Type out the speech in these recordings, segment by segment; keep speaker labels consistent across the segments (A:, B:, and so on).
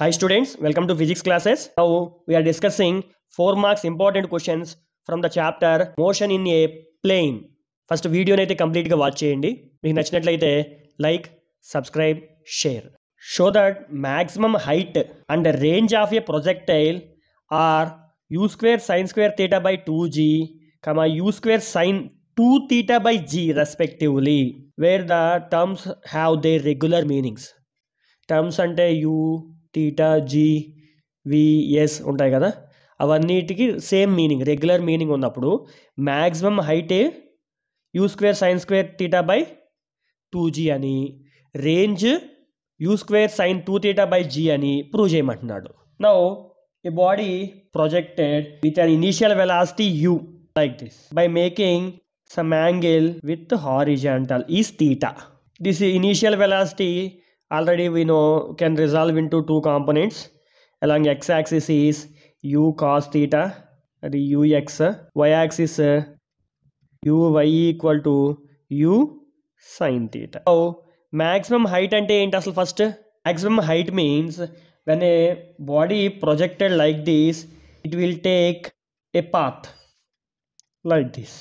A: Hi students, welcome to physics classes. Now we are discussing 4 marks important questions from the chapter Motion in a Plane. First video అయితే కంప్లీట్గా watch చేయండి. మీకు నచ్చినట్లయితే like, subscribe, share. Show that maximum height and range of a projectile are u square sin square theta by 2g, u square sin 2 theta by g respectively, where the terms have their regular meanings. Terms అంటే u, theta, g, vs ఉంటాయి కదా, అవన్నిటికి same meaning, regular meaning ఉన్నప్పుడు maximum హైటే u square sine square theta by 2g అని, range u square sine 2 theta by g అని prove చేయమంటున్నాడు. Now a body projected with an initial velocity u like this by making some angle with horizontal is theta. This initial velocity already we know can resolve into two components. Along x-axis is u cos theta, that is ux, y-axis uy equal to u sin theta. Now maximum height ante enti asalu first? Maximum height means when a body projected like this, it will take a path like this.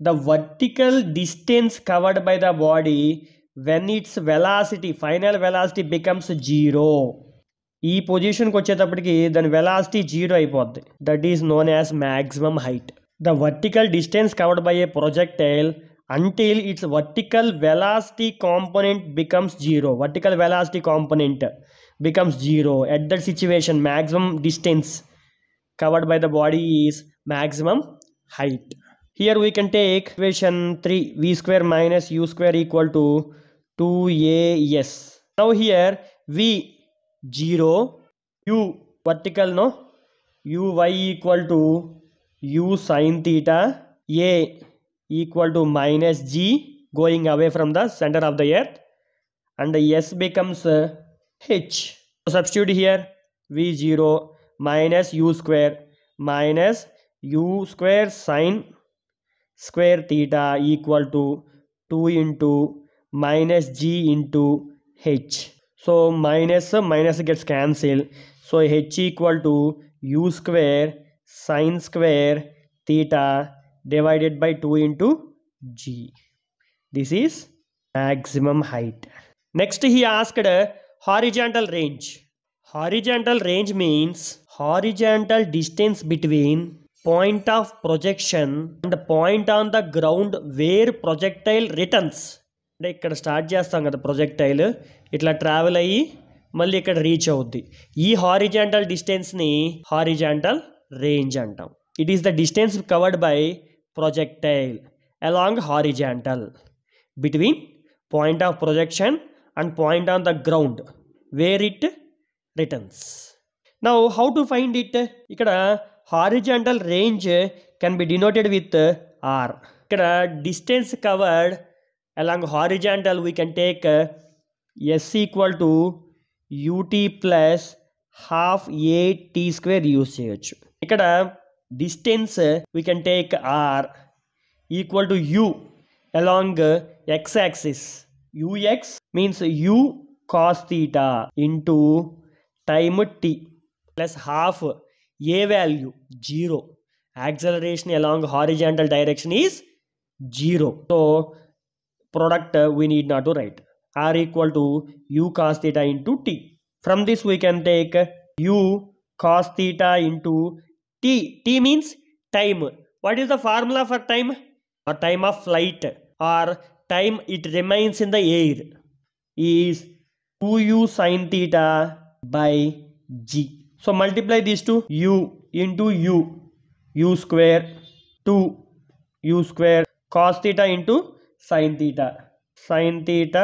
A: The vertical distance covered by the body when its velocity, final velocity becomes 0, ఈ పొజిషన్కి వచ్చేటప్పటికి దాని velocity 0 అయిపోద్ది. That is known as maximum height. The vertical distance covered by A projectile until it's vertical velocity component becomes 0. Vertical velocity component becomes 0. At that situation, maximum distance covered by the body is maximum height. Here we can take equation 3, v square minus u square equal to 2as. Now here v 0, u vertical, no, uy equal to u sin theta, a equal to minus g going away from the center of the earth, and s becomes h. So substitute here v0 minus u square sin square theta equal to 2 into minus g into h. So minus gets cancelled. So h equal to u square sin square theta divided by 2 into g. This is maximum height. Next he asked horizontal range. Horizontal range means horizontal distance between point of projection and point on the ground where projectile returns. అంటే ఇక్కడ start చేస్తాం కదా projectile, ఇట్లా travel అయ్యి మళ్ళీ ఇక్కడ reach అవుద్ది. ఈ హారిజాంటల్ డిస్టెన్స్ని హారిజాంటల్ రేంజ్ అంటాం. It is the distance covered by projectile along horizontal between point of projection and point on the ground where it returns. Now how to find it? ఇక్కడ horizontal range can be denoted with r. ఇక్కడ distance covered along horizontal we can take s equal to ut plus half a t square use చేయొచ్చు. ఇక్కడ distance we can take r equal to u along x axis. ux means u cos theta into time t plus half a value 0. Acceleration along horizontal direction is 0. So product we need not to write. R equal to u cos theta into t. From this we can take u cos theta into t. T means time. What is the formula for time? Or time of flight or time it remains in the air is 2u sin theta by g. So multiply these two, u into u square 2u square cos theta into sin theta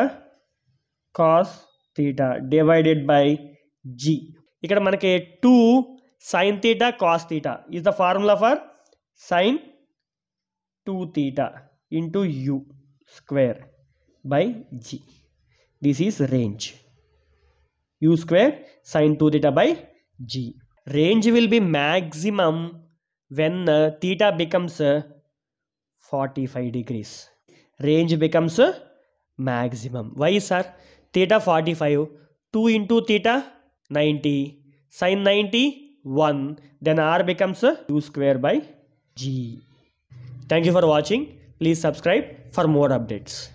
A: cos theta divided by g. ఇక్కడ మనకి 2 sin theta cos theta is the formula for sin 2 theta into u square by g. This is range. U square sin 2 theta by g. Range will be maximum when theta becomes 45 degrees. Range becomes maximum. Why sir? Theta 45, 2 into theta 90, sin 90 1, then r becomes u square by g. Thank you for watching. Please subscribe for more updates.